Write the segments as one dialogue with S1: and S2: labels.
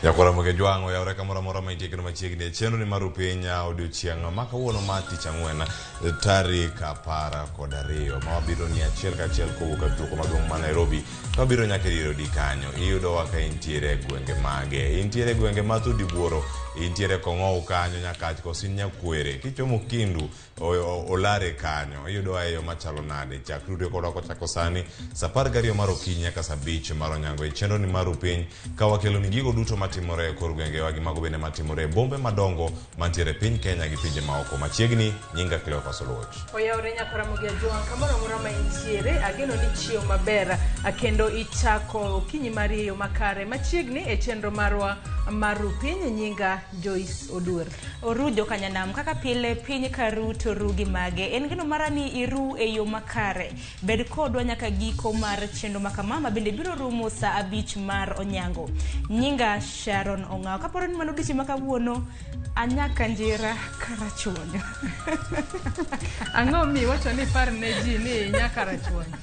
S1: Yakora moge jwango ya oreka mora maiti kino machiegni chenro ni maru pinya odiochieng' maka wuono mati chang'wena tarik 12 ma wabiro ni achiel ka achiel kowuok e tuko maduong' ma Nairobi to wabiro nyaka iro di kanyo iyudo wa ka intiere gwenge mage intiere gwenge ma tudi buoro intiere Ong'awo kanyo nyaka kosin nyakwere kichomo Kindu olare kanyo iyudo wa eyo machalo nade chakrude koda ko chako sani sapar gario maro kinya ka sabich maro nyango chenro ni maru piny ka wakelo ni gigo duto matimore kor gwenge wagi mago bene matimore bombe madongo mantiere piny Kenya gi pinje maoko machiegni nyinga Cleophas Oluoch
S2: oyawre nyakora mogia juan kamoro moro ma intiere ageno ni chio maber akendo ichako kinyi mariyo makare machiegni e chenro marwa maru piny nyinga Joyce Oduor
S3: orujo kanyanam kaka pile piny karu to rugi mage en gino marani iru e yo makare bed kodwa nyaka giko mar chenro makamama bende biro rumo sa 5 mar onyango nyinga Sharon Ong'awo kaporo ni mano dichi makawuono anyaka njira karachuonyo
S2: ang'o mi wacho ni par ne ji ni nyaka rachuonyo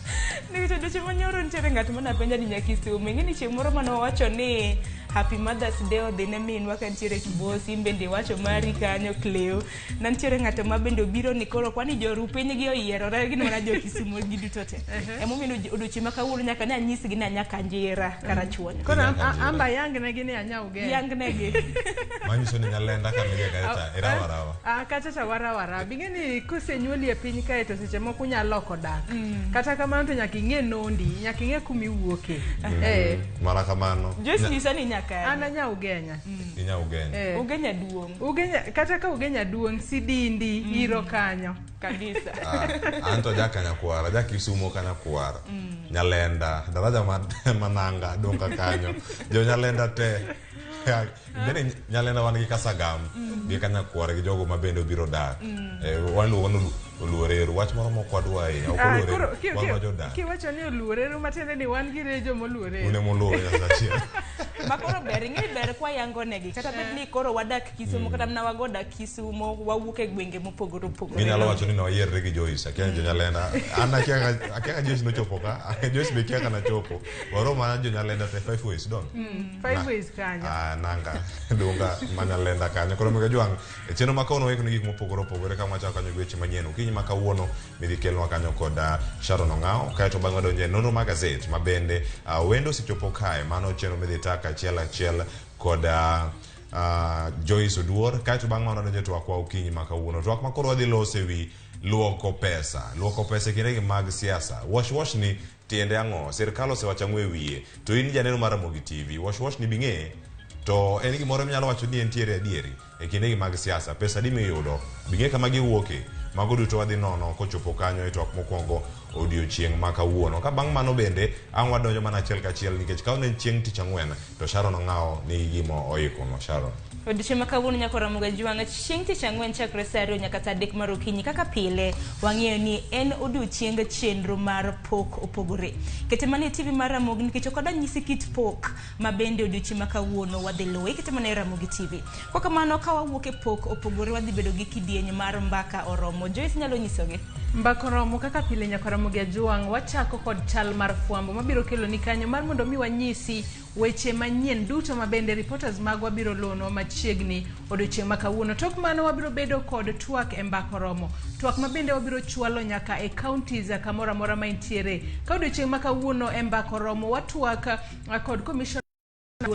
S3: ni to dichi manyoro ntere ng'at mana penja ni nyakisume ngini chieng' moro mano wacho ni Happy Mother's Day odhine minwa ka ntiere Kibosi bende wacho mari kanyo Cleo na ntiere ng'ato ma bende obiro ni koro kwani joru piny gi oyierore gino mana jo Kisumo gi duto te emomino oduchi makawuono nyaka ne anyisgi na nyaka njira karachuonyo
S2: koro amba yangne gi ni anyauge
S3: yangne gi
S1: manyiso ni nyalenda ka mege gareta erawarawa
S2: kata ta warawara bingeni kosenyuoli e piny kae to seche moko nyaloko dak kata kamano to nyaka ing'e nondi nyaka ing'e kuma iwuoke
S1: mara kamano
S3: Joyce nisani
S2: ana nya ugenya
S1: inya ugenya
S3: ugenya duong
S2: ugenya kata ka ugenya duong sidindi iro kanyo
S3: kabisa
S1: anto jaka nyakwara jaka Kisumo kana kwara nyalenda daraja mananga donga kanyo jo nyalenda te bene nyalenda wan gi Kasagam gi kana kwara gi jogo mabende biro dak wan Oluoreru wach moro mokwadwa e Oluoreru wan wajodak
S2: kiwacho ni Oluoreru matende ni wan gi rejo moluoreru
S1: une moluore achiel
S3: makoro ber ng'e ber kwa yango negi kata bed ni koro wadak Kisumo kata mna wagoda Kisumo wawuok e gwenge mopogore opogore
S1: ginyalo wacho ni no yierre gi Joyce akia jo nyalenda ana akia Joyce no chopo ka Joyce be kia kana chopo waro mana jo nyalenda te 5 ways don
S2: 5 ways kanya
S1: nanga donga manyalenda kanya koro mega jwang cheno makono weko ni gik mopogore opogore kama chaka kanyo gweche manyien kinyi makawuono midhi kelwa kanyo koda Sharon Ong'awo kae to bang'e donje nonro magazet mabende wendo sichopo kae mano cheno midhi taka achiel koda Joyce Oduor kae to bang'e mano donje twak wa kinyi makawuono twak makoro wadhi lose wi luoko pesa kinde mag siasa wash ni tiende ang'o sirkal osewacho ang'o e wiye to in janeno mar Ramogi TV wash ni bing'e to en gimoro minyalo wacho ni entiere adieri e kinde mag siasa pesa di miyudo bing'e kama giwuoke mago duto wadhi nono kochopo kanyo e twak mokwongo odiochieng' makawuono ka bang' mano bende ang' wadonjo mana achiel ka achiel nikech ka ne chieng' tich ang'wen to Sharon Ong'awo ni gimo oikono Sharon
S3: odiochieng' makawuono nyakora moga juang' chieng' tich ang'wen chakre saa 2 nyaka saa 3 mar okinyi kaka pile wang'eyo ni en odiochieng' chenro mar pok opogore kete mane TV mar Ramogi nikech koda nyisi kit pok ma bende odiochieng' makawuono wadhi luwe kete mane Ramogi TV kwa kamano ka wawuok e pok opogore wadhi bedo gi kidieny mar mbaka oromo Joyce nyalo nyisoge
S2: mbaka oromo kaka pile nyakora moga juang' wachako kod chal mar fwambo mabiro kelo ni kanyo mar mondo mi wanyisi weche manyien duto mabende reporters magwa biro lono machiegni odiochieng' makawuono tok mano wabiro bedo kod twak e mbaka oromo twak mabende wabiro chwalo nyaka e counties kamora mora ma intiere ka odiochieng' makawuono e mbaka oromo watwak kod commission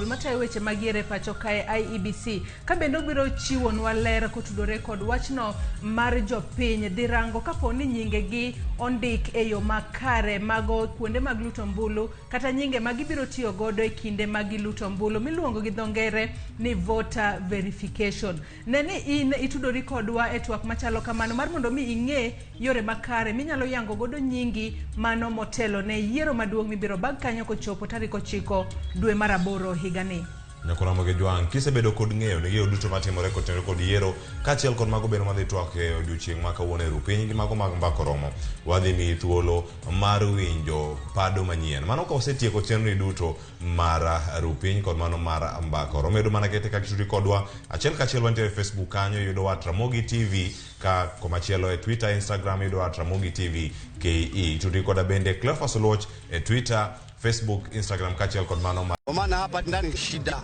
S2: matayo weche magiere pacho kae IEBC ka bende obiro chiwo nwa ler kotudore kod wachno mar jopiny dhirango kapo ni nyinge gi ondik e yo makare mago kuonde mag luto mbulu kata nyinge magibiro tiyo godo e kinde magi luto mbulu miluongo gi dhongere ni voter verification neni in itudori kodwa e twak machalo kamano mar mondo mi ing'e yore makare minyalo yango godo nyingi mano motelo ne yiero maduong' mibiro bag kanyo kochopo tarik 9 dwe mar 8 higani
S1: nyakora moge jwang' kisebedo kod ng'eyo ne gigo duto matimore kotenore kod yiero kaachiel kod mago bende madhi twak e odiochieng' makawuono e rupiny gi mago mag mbaka oromo wadhi miyi thuolo mar winjo pado manyien mano ka osetieko chenro duto mar rupiny kod mano mar mbaka oromo medo mana kete kaka itudi kodwa achiel kachiel wantiere Facebook kanyo yudo wa Ramogi TV ka komachielo e Twitter Instagram yudo wa Ramogi TV KE tudi koda bende Cleophas Oluoch e Twitter Facebook Instagram kachiel kod mano
S4: maana hapa ndani shida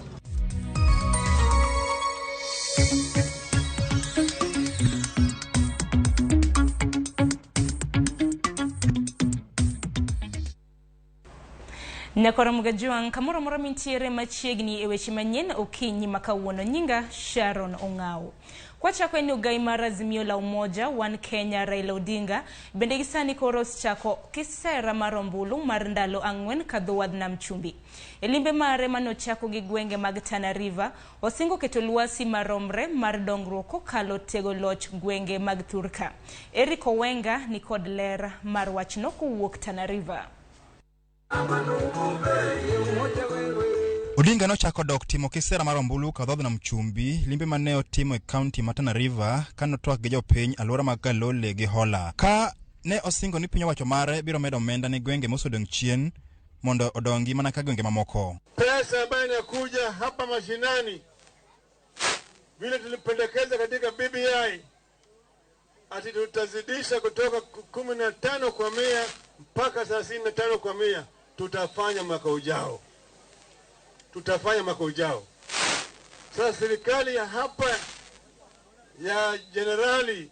S3: Ramogi Juang kamoro moro mintiere machiegni e weche manyien okinyi makawuono. Nyinga Sharon Ong'awo. Kwachako eni ugai mar Azimio la Umoja One Kenya Raila Odinga bende gisani koro chako kisera mar ombulu mar ndalo ang'wen kadho wadh nam chumbi. E limbe mare manochako gi gwenge mag Tana River osingo keto lwasi maromre mar dongruok kokalo tego loch gwenge mag Thurka. Eric Owenga ni kod ler mar wachno kowuok Tana River.
S4: Odinga nochako dok timo kisera mar ombulu kadho nam chumbi limbe mane otimo e county ma Tana River kano twak gi jopiny alwora mag Galole gi Hola. Ka ne osingo ni piny owacho mare biro medo omenda ne gwenge mosodong chien mondo odongi mana ka gwenge mamoko.
S5: Pesa ambayo inakuja hapa mashinani vile tulipendekeza katika BBI ati tutazidisha kutoka 15% mpaka 35%. Tutafanya mwaka ujao. Sasa serikali ya hapa ya Generali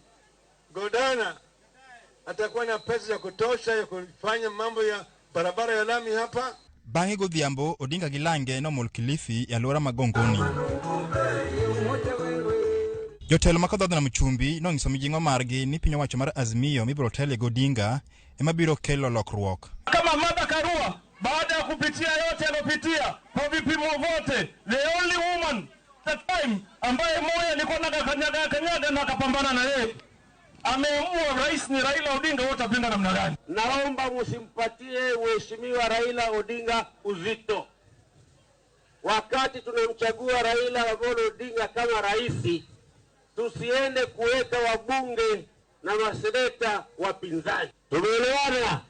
S5: Godana atakuwa na pesa ya kutosha ya kufanya mambo ya barabara ya lami hapa.
S4: Bang'e godhiambo Odinga gi Lange nomol Kilifi ya alwora magongoni. Jotelo makadho nam chumbi nong'iso mijing'o margi ni piny owacho mar Azimio mibiro tele Odinga ema biro kelo lokruok.
S6: Kama Martha Karua baada ya kupitia yote alopitia kwa vipimo vote, the only woman that time ambaye moyo alikuwa kanyaga na akapambana na yeye, ameamua rais ni Raila Odinga, wote apinga namna gani?
S7: Naomba msimpatie mheshimiwa Raila Odinga uzito. Wakati tunamchagua Raila Amolo Odinga kama rais, tusiende kuweka wabunge na maseneta wapinzani. Tumeelewana?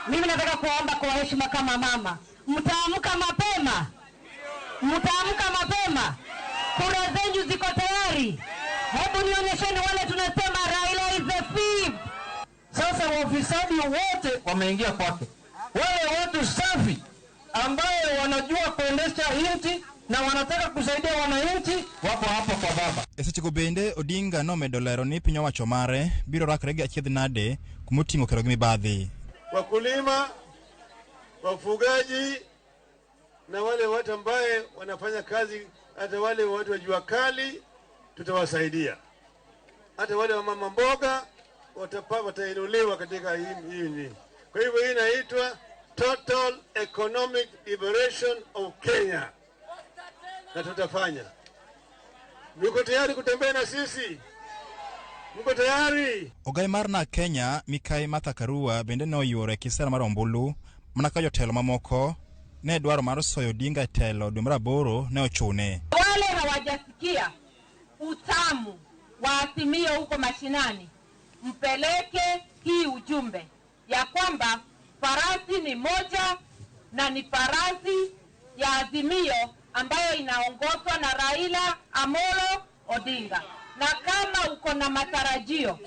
S8: Mimi nataka kuomba kwa heshima kama mama, mtaamka mapema, kura zenyu ziko tayari. Hebu nionyesheni wale tunasema Raila is the fifth.
S6: Sasa waofisadi wote wameingia kwake, wale watu safi ambaye wanajua kuendesha nchi na wanataka kusaidia wananchi wako hapo kwa baba.
S4: Esechiko bende Odinga nomedo lero ni piny owacho mare biro rakre gi achiedh nade kumoting'o kero gi mibadhi.
S5: Wakulima, wafugaji na wale watu ambaye wanafanya kazi, hata wale watu wa jua kali tutawasaidia. Hata wale wa mama mboga watainuliwa katika hii. Kwa hivyo hii inaitwa Total Economic Liberation of Kenya. Na tutafanya. Mko tayari kutembea na sisi? Mko tayari?
S4: Ogai mar na Kenya Mikai Martha Karua bende no yore kisera mar ombulu mana ka jotelo mamoko ne dwaro mar soyo Odinga telo dwe mar 8 ne ochune.
S8: Wale hawajasikia utamu wa Azimio huko mashinani, mpeleke hii ujumbe ya kwamba farasi ni moja na ni farasi ya Azimio ambayo inaongozwa na Raila Amolo Odinga. Na kama uko na matarajio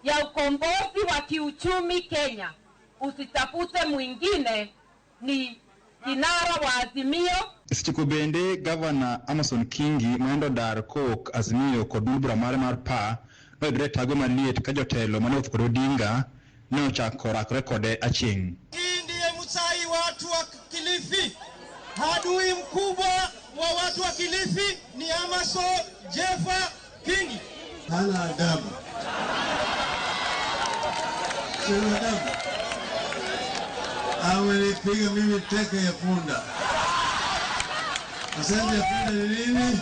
S8: ya ukombozi wa kiuchumi Kenya, usitafute mwingine, ni kinara wa Azimio.
S4: Esechiko bende Governor Amason Kingi mondo dar kok Azimio kod bura mare mar pa no direct maliet ka jotelo mane kod Odinga ne ochako rakre kode achieng'.
S9: Ndiye msai watu wa Kilifi. Adui mkubwa wa watu wa Kilifi ni Amason Jefa Kingi.
S5: Hana adabu. Sina adabu. Amenipiga mimi teke ya punda. Asante ya punda ni nini?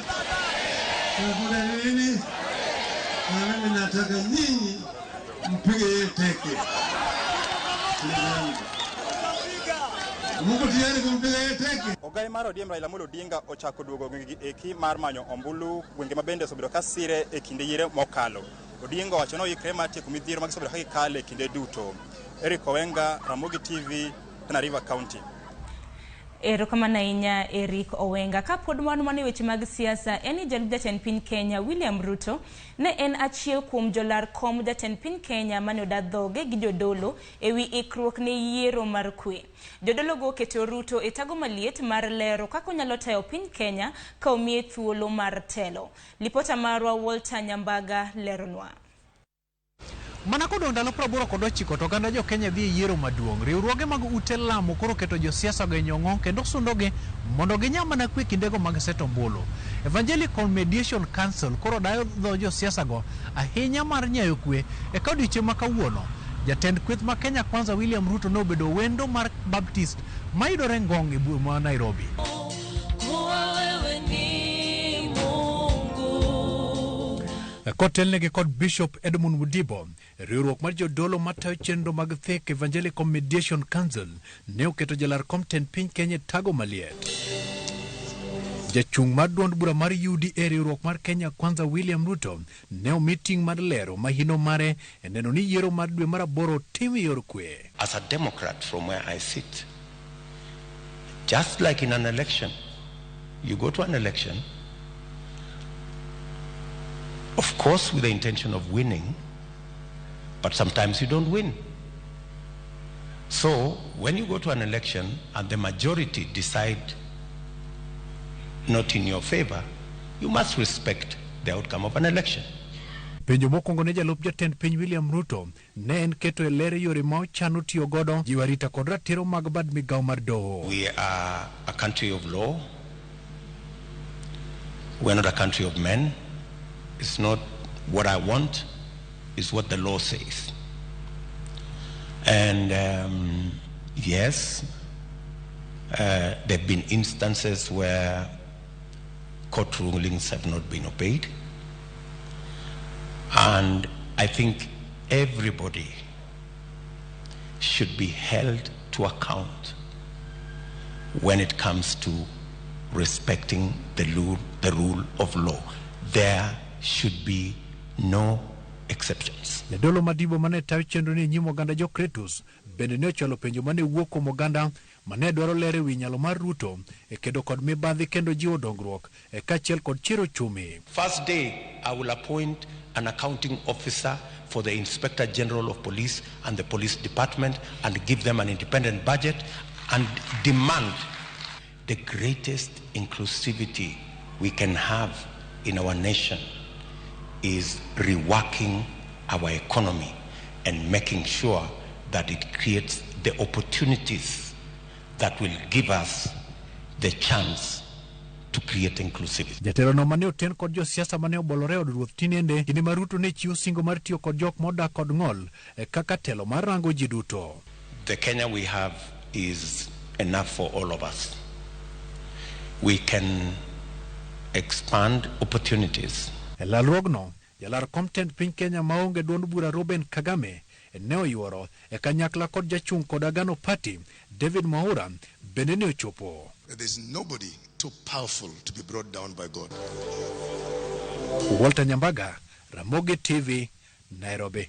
S5: Punda ni nini? Na mimi nataka nyinyi mpige yeye teke. Mungu tiyari kumpiga yeye teke.
S4: Ogai mar ODM Raila Amolo Odinga ochako duogo gwenge eki mar manyo ombulu gwenge mabende osebedo ka sire e kinde yiere mokalo. Odinga wacho no yikre mar tieko midhiero mag osebedo ka gikale e kinde duto. Eric Owenga, Ramogi TV, Tana River County.
S3: Erokamano ahinya Eric Owenga. Kapod mane weche mag siasa, eni jalup jatend piny Kenya William Ruto ne en achiel kuom jolar kom jatend piny Kenya mane odadhoge gi jodolo ewi ikruok ne yiero mar kwe. Jodolo go keto Ruto e tago maliet mar lero kaka onyalo tayo piny Kenya ka omiye thuolo mar telo. Lipota marwa Walter Nyambaga leronwa.
S10: Mana kodong ndalo 89 to oganda jo Kenya dhi yiero maduong'. Riwruoge mag ute lamo koro keto josiasa go nyong'o kendo sundogi mondo ginya mana kwe kindego mag seto ombulu. Evangelical Mediation Council koro dayo dho josiasa go ahinya mar nyayo kwe e odiechieng' ma kawuono. Jatend kweth ma Kenya Kwanza William Ruto nobedo wendo mar Baptist mayudore Ngong' e boma Nairobi. Kotelnegi kod Bishop Edmund Mudibo, riwruok mar jodolo matayo chenro mag Thick Evangelical Mediation Council ne oketo jalar Compton piny Kenya tago maliet. Jachung' mar duond bura mar UDA riwruok mar Kenya Kwanza William Ruto ne meeting mar lero mahino mare e neno ni yiero mar dwe mar 8 tim yor kwe.
S11: As a Democrat from where I sit, just like in an election, you go to an election, of course with the intention of winning, but sometimes you don't win. So when you go to an election and the majority decide not in your favor, you must respect the outcome of an election.
S10: Penjo mokwongo ne jalup jatend piny William Ruto ne en keto e ler yore ma ochano tiyo godo jiwo arita kod ratiro mag bad migawo mar doho.
S11: We are a country of law. We are not a country of men. It's not what I want, it's what the law says. And yes, there have been instances where court rulings have not been obeyed. And I think everybody should be held to account when it comes to respecting the rule of law. There should be no exceptions.
S10: Jadolo Madibo mane tayo chenro ni nyimo oganda jo Kretus bende ne ochalo penjo mane wuok kuom oganda mane dwaro lere wi nyalo mar Ruto e kedo kod mibadhi kendo jiwo dongruok e kaachiel kod chiro chumi.
S11: First day I will appoint an accounting officer for the Inspector General of Police and the Police Department and give them an independent budget and demand the greatest inclusivity we can have in our nation is reworking our economy and making sure that it creates the opportunities that will give us the chance to create inclusivity.
S10: Jatelo no mane oten kod josiasa mane obolore od ruoth tinende kinde ma Ruto ne chiwo singo mar tiyo kod jok modak kod ng'ol e kaka telo mar rango ji duto.
S11: The Kenya we have is enough for all of us. We can expand opportunities.
S10: Lalruogno, jalar Compton piny Kenya maonge duond bura Ruben Kagame ne oyuoro e kanyakla kod jachung' kod Agano Party David Mwaura bende ne ochopo.
S12: There is nobody too powerful to be brought down by God.
S10: Walter Nyambaga, Ramogi TV, Nairobi.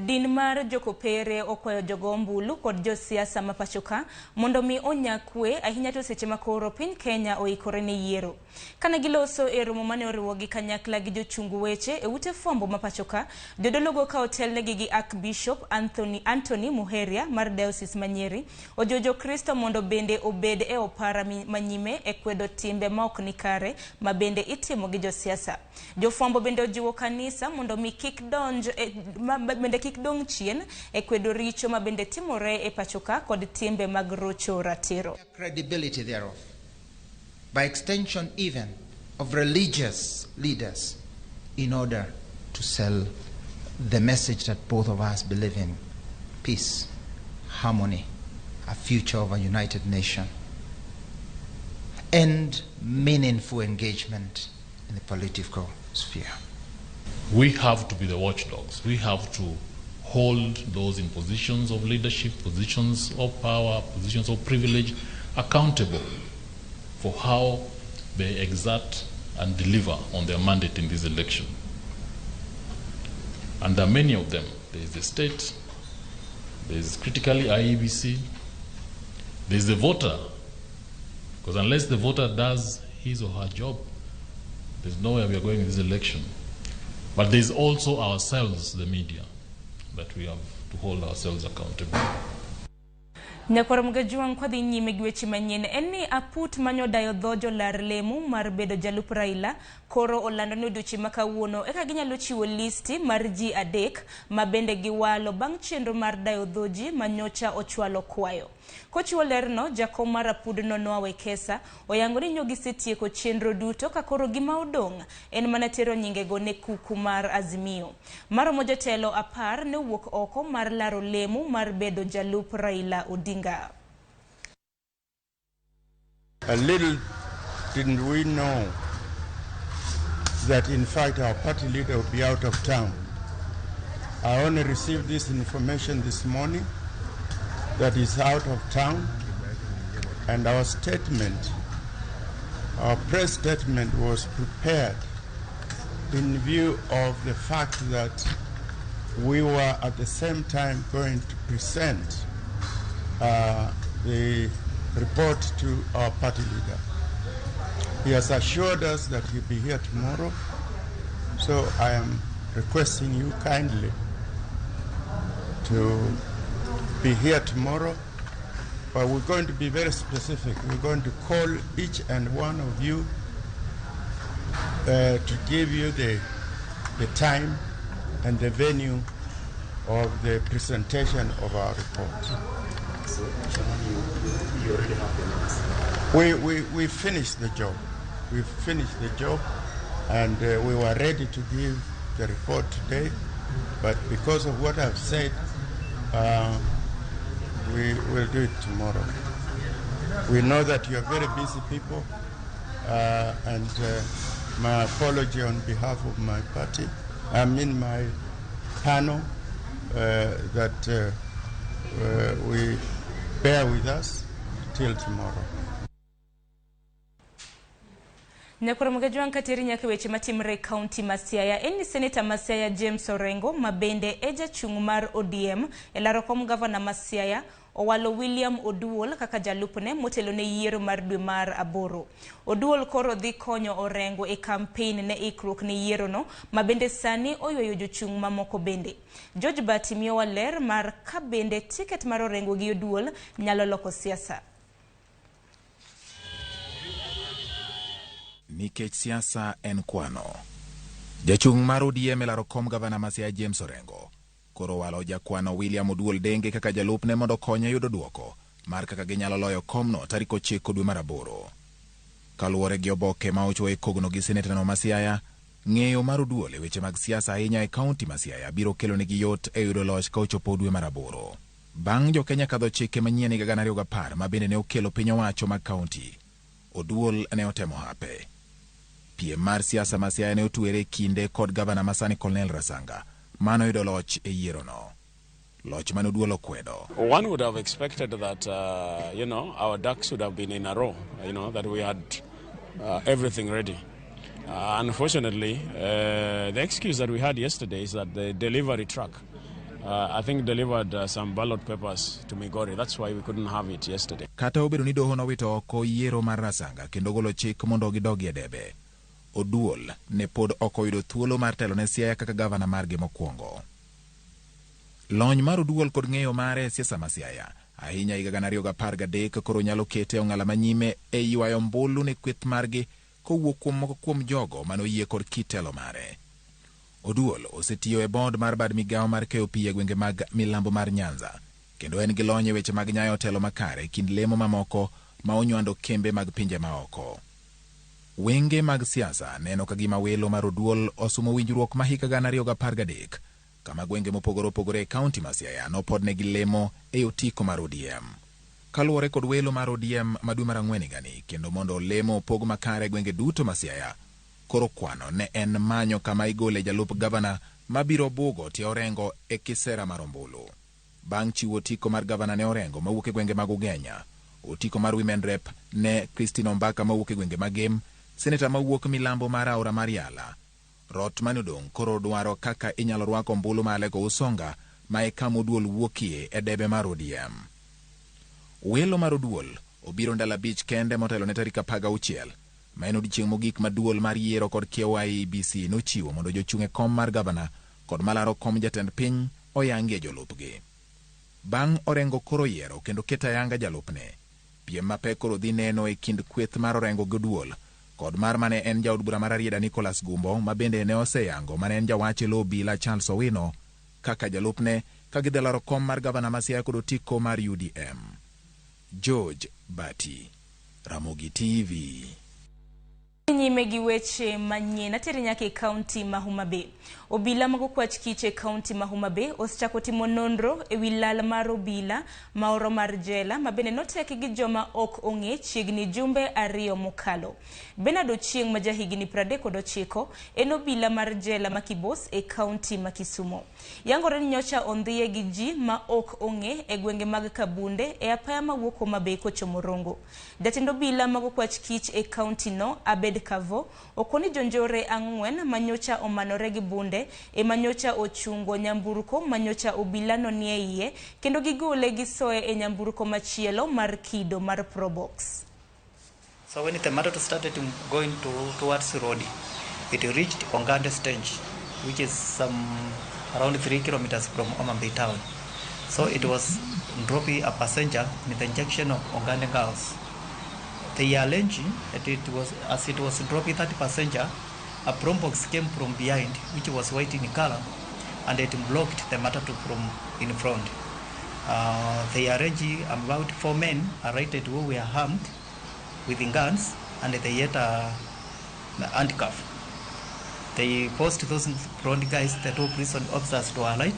S3: Din mar jokopere okwayo jogo ombulu kod josiasa ma pachoka mondo mi onya kwe ahinya to seche makoro piny Kenya oikore ne yiero. Kana giloso e romo mane oriwogi kanyakla gi jochungu weche e ute fwambo ma pachoka, jodologo ka otelnegi gi Archbishop Anthony Muheria mar Diocese ma Nyeri ojojo Kristo mondo bende obed e opara manyime e kwedo timbe ma ok ni kare ma bende itimo gi josiasa. Jofwambo bende ojiwo kanisa mondo mi kik dong chien e kwedo richo ma bende timore e pachoka kod timbe mag rocho ratiro.
S13: Credibility thereof, by extension even of religious leaders, in order to sell the message that both of us believe in: peace, harmony, a future of a united nation, and meaningful engagement in the political sphere.
S14: We have to be the watchdogs. We have to hold those in positions of leadership, positions of power, positions of privilege accountable for how they exert and deliver on their mandate in this election. And there are many of them. There is the state, there is critically IEBC, there is the voter, because unless the voter does his or her job, there's nowhere we are going in this election. But there's also ourselves, the media, that we have to hold ourselves accountable.
S3: Nyakwaromuga juang kwa dhi nyime gi weche manyien en ni aput manyo dayo dhojo lar lemo mar bedo jalup Raila koro olando ni odiochieng' ma kawuono eka ginyalo chiwo listi mar ji adek ma bende giwalo bang' chenro mar dayo dhoji manyocha ochwalo kwayo. Kochiwo lerno, jakom mar apudno Noah Wekesa oyango ni nyogi setieko chenro duto ka koro gima odong' en mana tero nyingego ne kuku mar Azimio. Maromo jotelo 10 ne wuok oko mar laro lemo mar bedo jalup Raila Odinga.
S15: A little didn't we know that in fact our party leader will be out of town. I only received this information this morning that he's out of town, and our statement, our press statement was prepared in view of the fact that we were at the same time going to present the report to our party leader. He has assured us that he'll be here tomorrow, so I am requesting you kindly to be here tomorrow, but we're going to be very specific. We're going to call each and one of you to give you the time and the venue of the presentation of our report.
S16: So, you already have the minutes?
S15: We finished the job. We finished the job, and we were ready to give the report today, but because of what I've said, we will do it tomorrow. We know that you are very busy people, and my apology on behalf of my party, I mean my panel, that we bear with us till tomorrow.
S3: Nyakwaromuga juang kateri nyaka weche matimre kaunti ma Siaya en ni Senator ma Siaya James Orengo mabende eja chung mar ODM elaro kom governor ma Siaya owalo William Oduor kaka jalupne motelo ne yiero mar dwe mar 8. Oduor koro dhi konyo Orengo e campaign ne ikruok ne yiero no mabende sani oyweyo jochung mamoko bende. George Batimio waler mar ka bende ticket mar Orengo gi Oduor nyalo loko siasa.
S17: Nikech siasa en kwano. Jachung mar ODM elaro kom gavana ma Siaya James Orengo koro walo jakwano William Oduor denge kaka jalupne mondo konye yudo duoko mar kaka ginyalo loyo komno tarik 9 dwe mar 8. Kaluwore gi oboke ma ochoe kogno gi seneta no ma Siaya, ng'eyo mar Oduor e weche mag siasa ahinya e kaunti ma Siaya biro kelo negi yot e yudo loch ka ochopo dwe mar 8. Bang' jo Kenya kadho chike manyien higa 2010 ma bende ne okelo piny owacho mag kaunti, Oduor ne otemo hape. Piem mar siasa ma Siaya ne otwere kinde kod gavana masani Colonel Rasanga mano yudo loch e yiero no. Loch mano Oduor okwedo.
S18: One would have expected that our ducks would have been in a row, that we had everything ready. Unfortunately, the excuse that we had yesterday is that the delivery truck I think delivered some ballot papers to Migori. That's why we couldn't have it yesterday.
S17: Kata obedo ni doho nowito oko yiero mar Rasanga kendo golo chik mondo gidogi e debe, Oduor ne pod okoyudo thuolo mar telo ne Siaya kaka gavana margi mokwongo. Lony mar Oduor kod ng'eyo mare siasa ma Siaya ahinya higa 2013 koro nyalo kete ong'ala manyime e ywayo ombulu ne kweth margi kowuok kuom moko kuom jogo manoyie kod kitelo mare. Oduor osetiyo e board mar bad migawo mar KOP e gwenge mag milambo mar Nyanza, kendo en gi lony e weche mag nyayo telo makare kind lemo mamoko ma onywando kembe mag pinje maoko. Wenge mag siasa neno kagima welo mar Oduor osumo winjruok ma higa 2013 kama gwenge mopogore opogore e kaunti ma Siaya nopod ne gilemo e otiko mar ODM. Kaluwore kod welo mar ODM madwe mar 4 gani kendo mondo lemo pog makare gwenge duto ma Siaya, koro kwano ne en manyo kama igole jalup gavana mabiro bugo ti Orengo e kisera mar ombulu. Bang' chiwo otiko mar gavana ne Orengo mawuok e gwenge mag Ugenya, otiko mar women rep ne Christine Ombaka mawuok e gwenge mag Gem, seneta mawuok milambo mar aora mar Yala, Rot manodong koro dwaro kaka inyalo rwako ombulu ma Alego Usonga ma e kama Oduor wuokie e debe mar ODM. Welo mar Oduor obiro ndalo 5 kende motelo ne tarik 16 ma en odiechieng' mogik maduol mar yiero kod kiewo IEBC nochiwo mondo jochung' e kom mar gavana kod malaro kom jatend piny oyangie jolupgi. bang' Orengo koro yiero kendo keto ayanga jalupne. Piem mapek koro dhi neno e kind kweth mar Orengo gi Oduor kod mar mane en jaod bura mar Arieda Nicholas Gumbo ma bende ne oseyango mane en jawach e lo obila Charles Owino kaka jalupne ka gidhi laro kom mar gavana ma Siaya kod otiko mar UDM. George Bati, Ramogi TV.
S3: Nyime gi weche manyien ateri nyaka e kaunti ma Homa Bay. Obila mag okwach kich e kaunti ma Homa Bay osechako timo nonro e wi lal mar obila maoro mar jela ma bende noteki gi joma ok ong'e chiegni jumbe 2 mokalo. Bernard Ochieng ma jahigni 39 en obila mar jela ma Kibos e kaunti ma Kisumo. Yangore ni nyocha ondhiye gi ji ma ok ong'e e gwenge mag Kabunde e apaya mawuok Homa Bay kochomo Rongo. Jatend obila mag okwach kich e kaunti no Abed Kavo okoni jonjore 4 manyocha omanore gi bunde e manyocha ochungo nyamburko manyocha obila no nie iye kendo gigole gisoe e nyamburko machielo mar kido mar Probox.
S16: So when the matatu started going towards Rodi, it reached Ong'awo stage, which is around 3 kilometers from Homa Bay town. So it was dropping a passenger in the junction of Ong'awo Girls. They are alleging that as it was dropping that passenger, a Probox came from behind, which was white in color, and it blocked the matatu from in front. They are alleging about 4 men arrested who were armed with guns, and they had a handcuff. They forced those front guys, the 2 prison officers, to alight,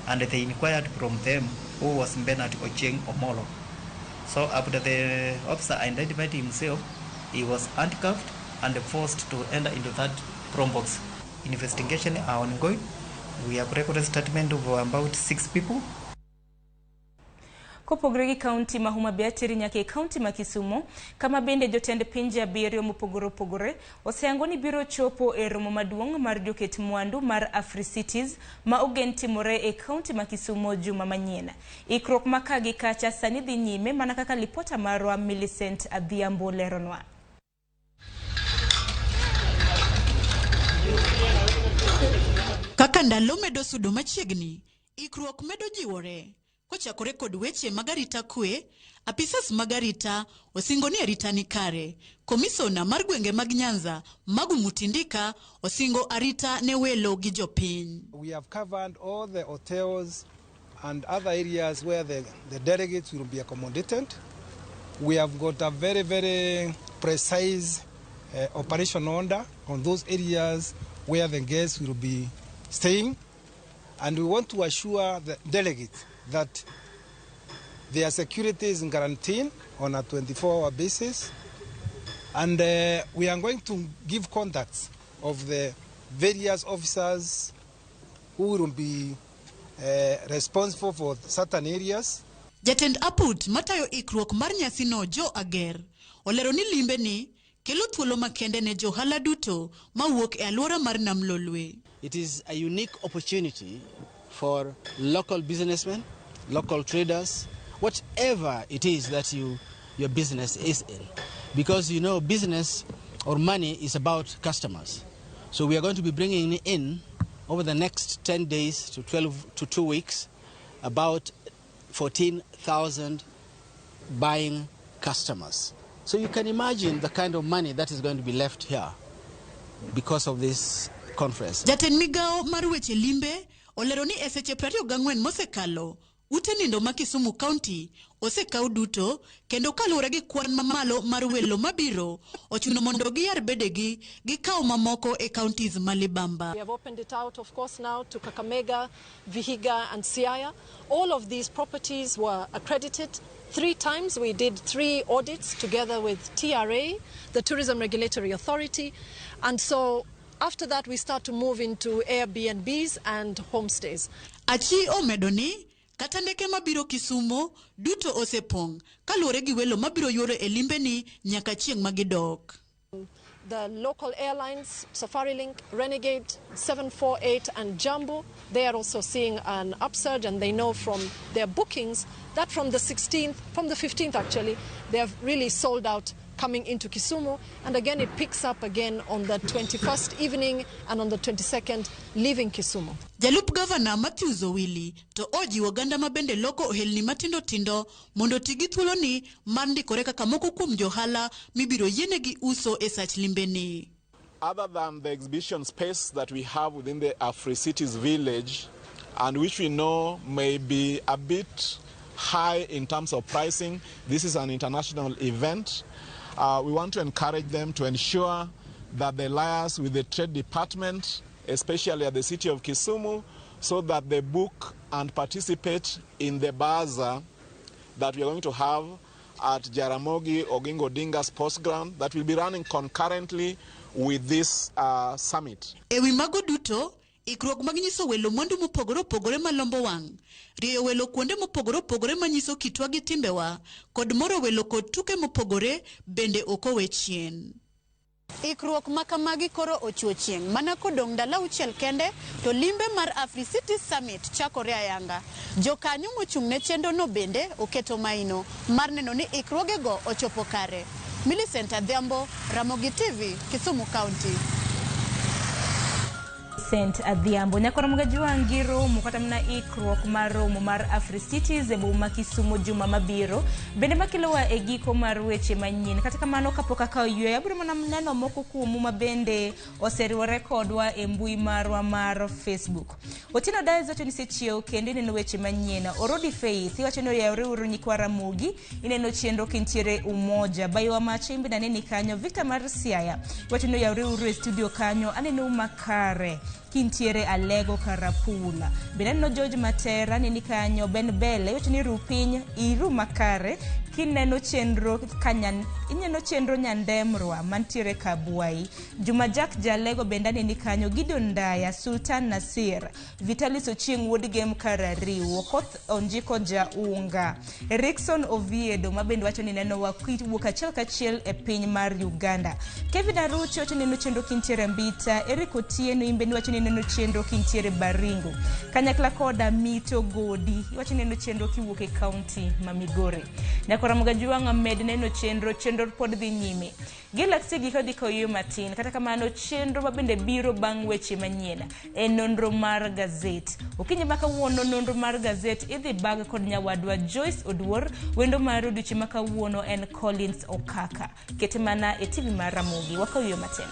S16: and they inquired from them who was Bernard Ochieng Omolo. So after the officer identified himself, he was handcuffed and forced to enter into that Probox. Investigation are ongoing. We have recorded a statement of about 6 people.
S3: Kopogore gi kaunti ma Homa Bay ateri nyaka e kaunti ma Kisumo kama bende jotend pinje 7 mopogore opogore oseyango ni biro chopo e romo maduong' mar joket mwandu mar Afri-Cities ma ogen timore e kaunti ma Kisumo juma manyien. Ikruok maka gi kacha sani dhi nyime mana kaka lipota marwa Millicent Adhiambo leronwa.
S19: Kaka ndalo medo sudo machiegni, ikruok medo jiwore. Kochakore kod weche magarita kwe, apisas magarita osingo ni arita ni kare. Komisona mar gwenge mag Nyanza Magu Mutindika osingo arita ne welo gi jopiny.
S20: We have covered all the hotels and other areas where the delegates will be accommodated. We have got a very, very precise operation order on those areas where the guests will be staying. And we want to assure the delegates that their security is guaranteed on a 24-hour basis. And we are going to give contacts of the various officers who will be responsible for certain areas.
S19: Jatend Aput matayo ikruok mar nyasino Jo Ager olero ni limbe ni kelo thuolo makende ne johala duto mawuok e alwora mar Nam Lolwe.
S21: It is a unique opportunity for local businessmen, local traders, whatever it is that your business is in. Because you know business or money is about customers. So we are going to be bringing in over the next 10 days to 12 to 2 weeks about 14,000 buying customers. So you can imagine the kind of money that is going to be left here because of this conference.
S19: Jatend migao mar weche limbe olero ni eseche 24 mosekalo ute nindo ma Kisumu County osekaw duto kendo kaluwore gi kwan mamalo mar welo mabiro ochuno mondo giyar bedegi gikaw mamoko e counties malibamba.
S22: We have opened it out of course now to Kakamega, Vihiga and Siaya. All of these properties were accredited 3 times. We did 3 audits together with TRA, the Tourism Regulatory Authority, and so after that we start to move into Airbnbs and homestays.
S19: Achi omedoni kata ndeke mabiro Kisumo duto osepong kaluwore gi welo mabiro yoro e limbe ni nyaka chieng' magidok.
S22: The local airlines, Safarilink, Renegade, 748 and Jumbo, they are also seeing an upsurge, and they know from their bookings that from the 15th actually, they have really sold out coming into Kisumu, and again it picks up again on the 21st evening and on the 22nd leaving Kisumu.
S19: Jalup Governor Matthew Zowili to oji waganda mabende loko ohelni matindo tindo mondo tigi thuolo ni mandi koreka kamoko kuom johala mibiro yienegi uso e sach limbeni.
S1: Other than the exhibition space that we have within the Afri-Cities village, and which we know may be a bit high in terms of pricing, this is an international event. We want to encourage them to ensure that they liaise with the Trade Department, especially at the city of Kisumu, so that they book and participate in the bazaar that we are going to have at Ramogi Oginga Odinga Sports Ground that will be running concurrently with this summit.
S19: Ewi mago duto, ikruok manyiso welo mwandu mopogore opogore malombo wang', rieyo welo kuonde mopogore opogore manyiso kitwa gi timbewa, kod moro welo kod tuke mopogore bende okowe chien. Ikruok makamagi koro ochuo chieng' mana kodong' ndalo 6 kende to limbe mar Afri-Cities Summit chakore ayanga. Jokanyo mochung' ne chenro no bende oketo maino mar neno ni ikruogego ochopo kare. Millicent Adhiambo, Ramogi TV, Kisumu County.
S3: Millicent Adhiambo. Nyakora mugajua ngiro mukata mna ikruok maromo mar Afri-Cities e boma Kisumu juma mabiro. Bende makilowa e giko mar weche manyien. Kata kamano kapoka kao yue. Aburo mana mneno moko kuomu mabende oseriwore kodwa e mbui marwa mar Facebook. Otino dae zote nisechio kende neno weche manyien. Orodi Faith. Iwacho no ya uru nyikwa Ramogi. Ineno chiendo kintiere umoja. Bayo wa machimbi na neni kanyo. Victor Marsiaya. Iwacho no ya uru studio kanyo. Aneno makare. Kintiere Alego Karapula. Beneno George Matera nini kanyo Ben Bele. Yote ni Rupiny Iru Makare. Kineno chenro kanyan. Ineno chenro nyandemrwa mantiere Kabuai. Juma Jack Jalego bendani ni kanyo. Gideon Daya, Sultan Nasir, Vitalis Ochieng Woodgame Karariu, Wokoth Onjiko Jaunga, Rickson Oviedo mabendo wacho ni neno wakwiti wuka kachiel e piny mar Uganda. Kevin Aruchi wacho ni neno chenro kintiere Mbita. Eric Otieno imbe wacho ni neno chenro kintiere Baringo. Kanyakla koda Mito Godi wacho ni neno chenro kiwuke county Mamigori. Nyakora mugajua ngamed neno chenro pod dhi nyime. Galaxy gikodi koyo matin kata kamano chenro mabende biro bang' weche manyien e nonro mar gazet. Okinyi maka wuono nonro mar gazet idhi bag kod nyawadwa Joyce Oduor. Wendo mar odiochieng' maka wuono en Collins Okaka. Kete mana e TV mar Ramogi wakayo matin.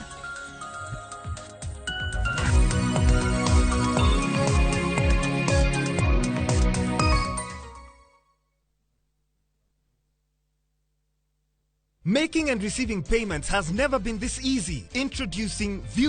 S2: Making and receiving payments has never been this easy. Introducing View